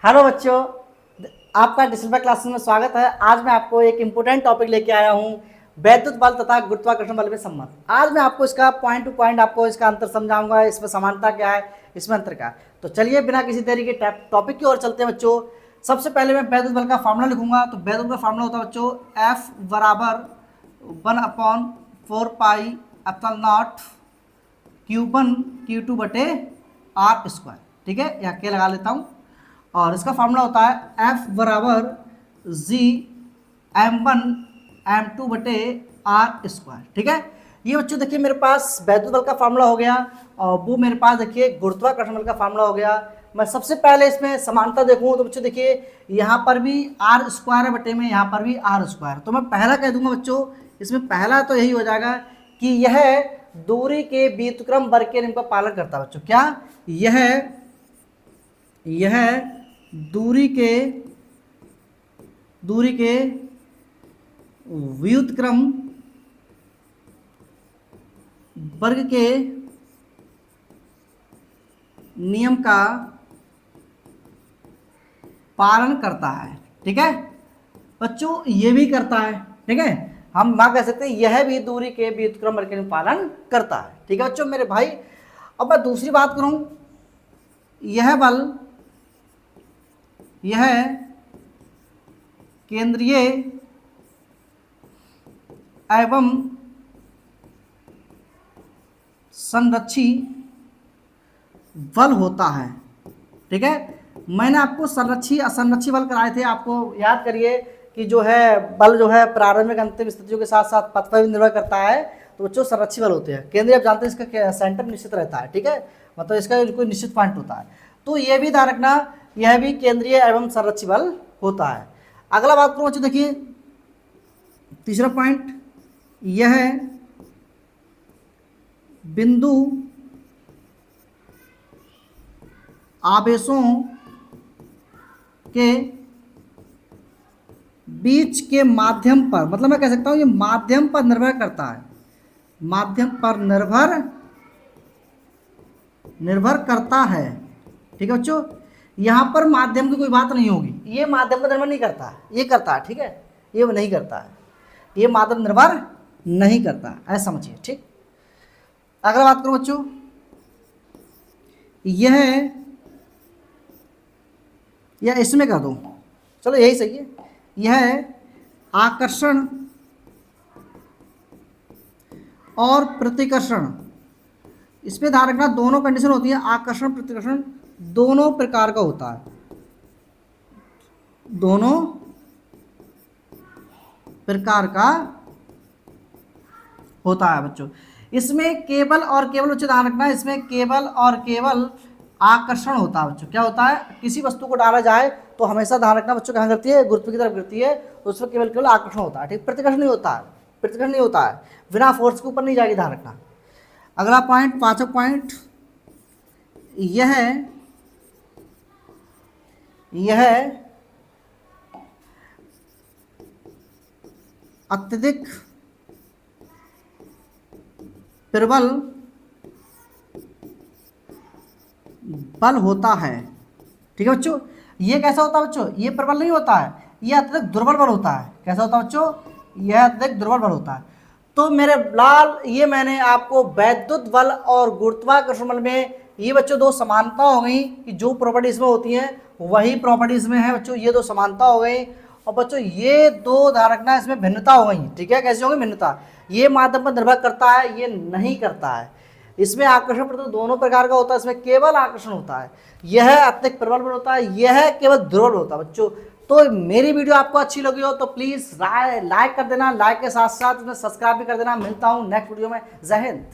Hello बच्चों, आपका digital classes में स्वागत है। आज मैं आपको एक इम्पोर्टेंट टॉपिक लेके आया हूँ, वैद्युत बल तथा गुरुत्वाकर्षण बल में संबंध। आज मैं आपको इसका पॉइंट टू पॉइंट आपको इसका अंतर समझाऊंगा, इसमें समानता क्या है, इसमें अंतर क्या है। तो चलिए बिना किसी देरी के टॉपिक की ओर चलते हैं बच्चों। सबसे पहले मैं वैद्युत बल का फार्मूला लिखूंगा। तो वैद्युत बल का फार्मूला होता है बच्चों F बराबर 1/4 पाई Q1 Q2 बटे R स्क्वायर। ठीक है, या के लगा लेता हूँ। और इसका फार्मूला होता है F बराबर G M1 M2 बटे R स्क्वायर। ठीक है, ये बच्चों देखिए मेरे पास वैद्युत बल का फार्मूला हो गया और वो मेरे पास देखिए गुरुत्वाकर्षण बल का फार्मूला हो गया। मैं सबसे पहले इसमें समानता देखूँ तो बच्चों देखिए यहाँ पर भी R स्क्वायर है बटे में, यहाँ पर भी R स्क्वायर। तो मैं पहला कह दूंगा बच्चों, इसमें पहला तो यही हो जाएगा कि यह दूरी के व्युत्क्रम वर्ग के नियम का पालन करता है बच्चों। क्या यह दूरी के व्युत्क्रम वर्ग के नियम का पालन करता है। ठीक है बच्चों, ये भी करता है। ठीक है, हम ना कह सकते यह भी दूरी के व्युत्क्रम वर्ग के नियम का पालन करता है। ठीक है बच्चों मेरे भाई, अब मैं दूसरी बात करूं, यह बल यह केंद्रीय एवं संरक्षी बल होता है। ठीक है, मैंने आपको संरक्षी असंरक्षी बल कराए थे। आपको याद करिए कि जो है बल जो है प्रारंभिक अंतिम स्थितियों के साथ साथ पथ पर भी निर्भर करता है। तो बच्चों संरक्षी बल होते हैं। केंद्रीय आप जानते हैं इसका सेंटर निश्चित रहता है। ठीक है, मतलब इसका कोई निश्चित पॉइंट होता है। तो ये भी ध्यान रखना, यह भी केंद्रीय एवं संरक्षी बल होता है। अगला बात करूँ बच्चों, देखिए तीसरा पॉइंट, यह बिंदु आवेशों के बीच के माध्यम पर, मतलब मैं कह सकता हूं ये माध्यम पर निर्भर करता है, माध्यम पर निर्भर करता है। ठीक है बच्चों, यहां पर माध्यम की कोई बात नहीं होगी, ये माध्यम पर निर्भर नहीं करता है, ये करता है। ठीक है, ये नहीं करता है, ये माध्यम निर्भर नहीं करता, ऐसा समझिए। ठीक, अगला बात करो बच्चों, या इसमें कर दो, चलो यही सही है। यह आकर्षण और प्रतिकर्षण, इसमें ध्यान रखना दोनों कंडीशन होती है, आकर्षण प्रतिकर्षण दोनों प्रकार का होता है, दोनों प्रकार का होता है बच्चों। इसमें केवल और केवल बच्चों ध्यान रखना, इसमें केवल और केवल आकर्षण होता है बच्चों। क्या होता है, किसी वस्तु को डाला जाए तो हमेशा ध्यान रखना बच्चों कहाँ करती है, गुरुत्व की तरफ गिरती है, तो उसमें केवल केवल आकर्षण होता है। ठीक, प्रतिकर्षण नहीं होता है, प्रतिकर्षण नहीं होता है, बिना फोर्स के ऊपर नहीं जाएगी, ध्यान रखना। अगला पॉइंट, पांचवा पॉइंट, यह अत्यधिक प्रबल बल होता है। ठीक है बच्चों, ये कैसा होता है बच्चों, ये प्रबल नहीं होता है, ये अत्यधिक दुर्बल बल होता है। कैसा होता है बच्चों, यह अत्यधिक दुर्बल बल होता है। तो मेरे लाल, ये मैंने आपको वैद्युत बल और गुरुत्वाकर्षण बल में ये बच्चों दो समानता हो गई कि जो प्रॉपर्टीज में होती हैं वही प्रॉपर्टीज में है बच्चों, ये दो समानता हो गई। और बच्चों ये दो ध्यान रखना, इसमें भिन्नता हो गई। ठीक है, कैसे होगी भिन्नता, ये माध्यम पर निर्भर करता है, ये नहीं करता है। इसमें आकर्षण प्रतिरोध दोनों प्रकार का होता है, इसमें केवल आकर्षण होता है। यह अत्यधिक प्रबल बल होता है, यह केवल दुर्बल होता है बच्चों। तो मेरी वीडियो आपको अच्छी लगी हो तो प्लीज़ लाइक कर देना, लाइक के साथ साथ सब्सक्राइब भी कर देना। मिलता हूँ नेक्स्ट वीडियो में। जय हिंद।